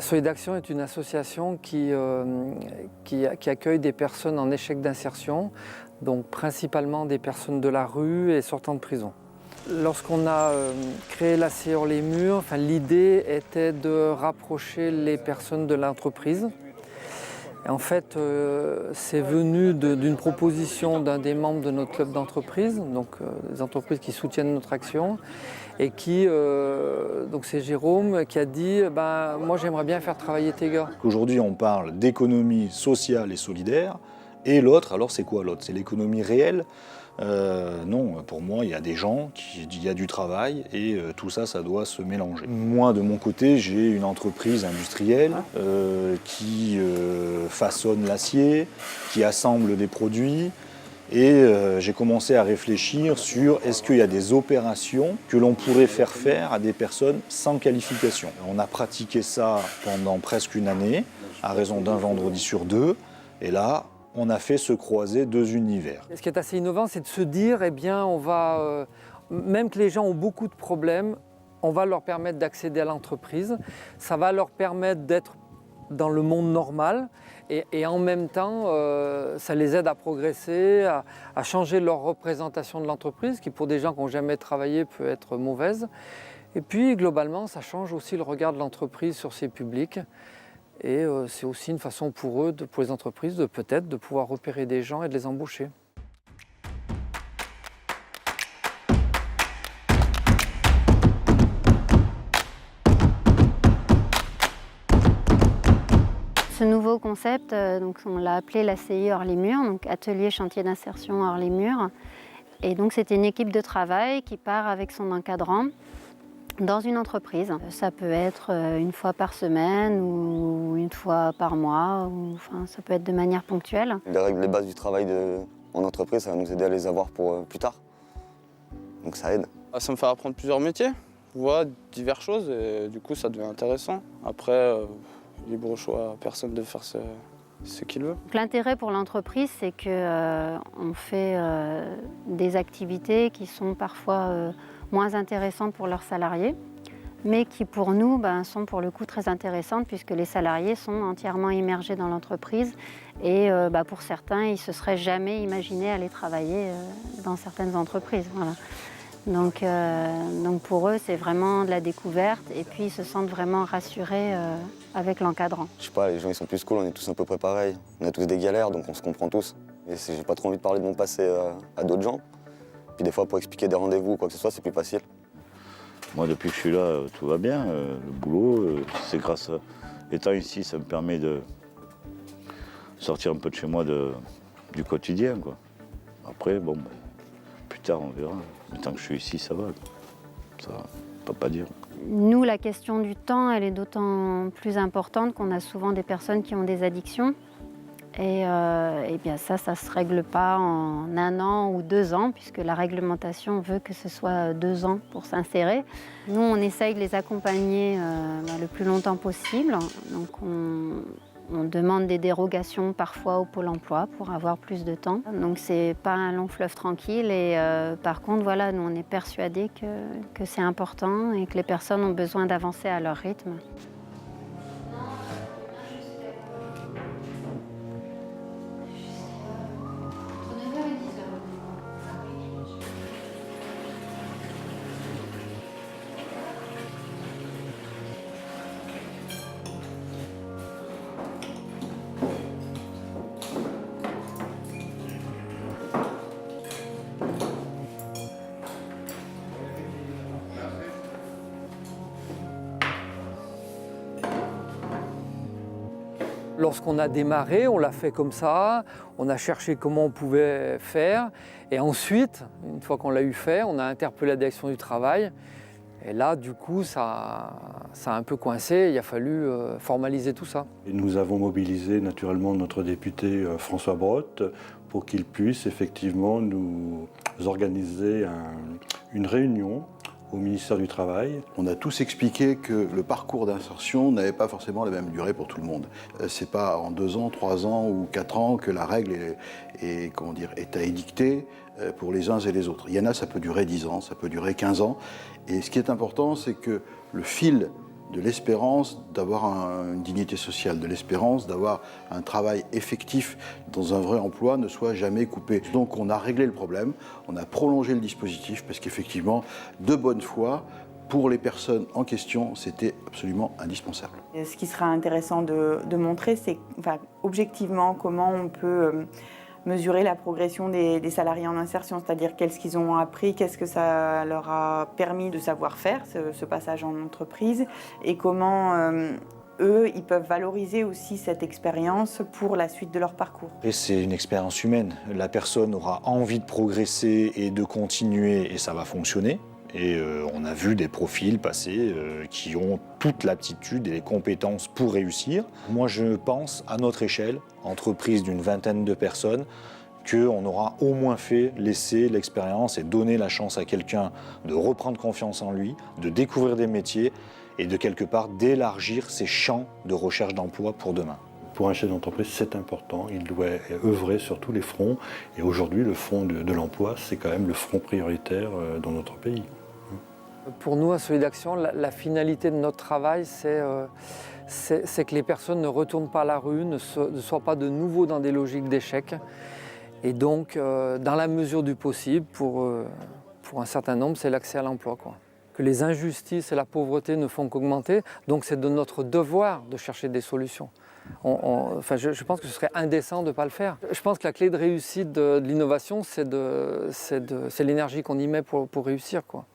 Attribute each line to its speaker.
Speaker 1: Solidaction est une association qui accueille des personnes en échec d'insertion, donc principalement des personnes de la rue et sortant de prison. Lorsqu'on a créé la CIE Hors-les-Murs, l'idée était de rapprocher les personnes de l'entreprise. Et en fait, c'est venu d'une proposition d'un des membres de notre club d'entreprise, donc des entreprises qui soutiennent notre action, et donc c'est Jérôme qui a dit moi j'aimerais bien faire travailler tes gars.
Speaker 2: Aujourd'hui on parle d'économie sociale et solidaire, et l'autre, alors c'est quoi l'autre? C'est l'économie réelle? Non, pour moi, il y a des gens, il y a du travail et tout ça, ça doit se mélanger. Moi, de mon côté, j'ai une entreprise industrielle qui façonne l'acier, qui assemble des produits et j'ai commencé à réfléchir sur est-ce qu'il y a des opérations que l'on pourrait faire à des personnes sans qualification. On a pratiqué ça pendant presque une année, à raison d'un vendredi sur deux, et là, on a fait se croiser deux univers.
Speaker 1: Ce qui est assez innovant, c'est de se dire, on va, même que les gens ont beaucoup de problèmes, on va leur permettre d'accéder à l'entreprise. Ça va leur permettre d'être dans le monde normal et en même temps, ça les aide à progresser, à changer leur représentation de l'entreprise, qui pour des gens qui n'ont jamais travaillé peut être mauvaise. Et puis globalement, ça change aussi le regard de l'entreprise sur ses publics. Et c'est aussi une façon pour eux, pour les entreprises, peut-être de pouvoir repérer des gens et de les embaucher.
Speaker 3: Ce nouveau concept, donc on l'a appelé la CIE Hors-les-Murs, donc atelier chantier d'insertion Hors-les-Murs. Et donc c'était une équipe de travail qui part avec son encadrant dans une entreprise. Ça peut être une fois par semaine ou une fois par mois, ça peut être de manière ponctuelle.
Speaker 4: Les règles, les bases du travail en entreprise, ça va nous aider à les avoir pour plus tard. Donc ça aide.
Speaker 5: Ça me fait apprendre plusieurs métiers, voir diverses choses et du coup ça devient intéressant. Après, libre choix à personne de faire ce qu'il veut.
Speaker 3: L'intérêt pour l'entreprise, c'est qu'on fait des activités qui sont parfois moins intéressantes pour leurs salariés, mais qui pour nous sont pour le coup très intéressantes puisque les salariés sont entièrement immergés dans l'entreprise et pour certains, ils ne se seraient jamais imaginés aller travailler dans certaines entreprises. Voilà. Donc pour eux, c'est vraiment de la découverte et puis ils se sentent vraiment rassurés avec l'encadrant.
Speaker 4: Je sais pas, les gens ils sont plus cool, on est tous à peu près pareils. On a tous des galères, donc on se comprend tous. Et j'ai pas trop envie de parler de mon passé à d'autres gens. Puis des fois, pour expliquer des rendez-vous ou quoi que ce soit, c'est plus facile.
Speaker 6: Moi, depuis que je suis là, tout va bien. Le boulot, c'est grâce à... Étant ici, ça me permet de sortir un peu de chez moi du quotidien, quoi. Après, plus tard, on verra. Mais tant que je suis ici, ça va. Ça, on peut pas dire.
Speaker 3: Nous, la question du temps, elle est d'autant plus importante qu'on a souvent des personnes qui ont des addictions. Et bien ça ne se règle pas en 1 an ou 2 ans, puisque la réglementation veut que ce soit 2 ans pour s'insérer. Nous, on essaye de les accompagner le plus longtemps possible. Donc on demande des dérogations parfois au Pôle emploi pour avoir plus de temps. Donc c'est pas un long fleuve tranquille. Et par contre, voilà, nous on est persuadés que c'est important et que les personnes ont besoin d'avancer à leur rythme.
Speaker 1: Lorsqu'on a démarré, on l'a fait comme ça, on a cherché comment on pouvait faire. Et ensuite, une fois qu'on l'a eu fait, on a interpellé la direction du travail. Et là, du coup, ça a un peu coincé, il a fallu formaliser tout ça.
Speaker 7: Et nous avons mobilisé naturellement notre député François Brotte pour qu'il puisse effectivement nous organiser une réunion au ministère du Travail.
Speaker 8: On a tous expliqué que le parcours d'insertion n'avait pas forcément la même durée pour tout le monde. C'est pas en 2 ans, 3 ans ou 4 ans que la règle est à édicter pour les uns et les autres. Il y en a, ça peut durer 10 ans, ça peut durer 15 ans. Et ce qui est important, c'est que le fil de l'espérance d'avoir une dignité sociale, de l'espérance d'avoir un travail effectif dans un vrai emploi ne soit jamais coupé. Donc on a réglé le problème, on a prolongé le dispositif parce qu'effectivement, de bonne foi, pour les personnes en question, c'était absolument indispensable.
Speaker 9: Et ce qui sera intéressant de montrer, c'est objectivement comment on peut mesurer la progression des salariés en insertion, c'est-à-dire qu'est-ce qu'ils ont appris, qu'est-ce que ça leur a permis de savoir faire, ce passage en entreprise, et comment eux, ils peuvent valoriser aussi cette expérience pour la suite de leur parcours.
Speaker 2: Et c'est une expérience humaine. La personne aura envie de progresser et de continuer et ça va fonctionner. Et on a vu des profils passer qui ont toute l'aptitude et les compétences pour réussir. Moi, je pense, à notre échelle, entreprise d'une vingtaine de personnes, qu'on aura au moins fait laisser l'expérience et donner la chance à quelqu'un de reprendre confiance en lui, de découvrir des métiers et de quelque part d'élargir ses champs de recherche d'emploi pour demain.
Speaker 7: Pour un chef d'entreprise, c'est important, il doit œuvrer sur tous les fronts. Et aujourd'hui, le front de l'emploi, c'est quand même le front prioritaire dans notre pays.
Speaker 1: Pour nous, à Solidaction, la finalité de notre travail, c'est que les personnes ne retournent pas à la rue, ne soient pas de nouveau dans des logiques d'échec. Et donc, dans la mesure du possible, pour un certain nombre, c'est l'accès à l'emploi, quoi. Que les injustices et la pauvreté ne font qu'augmenter, donc c'est de notre devoir de chercher des solutions. Je pense que ce serait indécent de ne pas le faire. Je pense que la clé de réussite de l'innovation, c'est l'énergie qu'on y met pour réussir, quoi.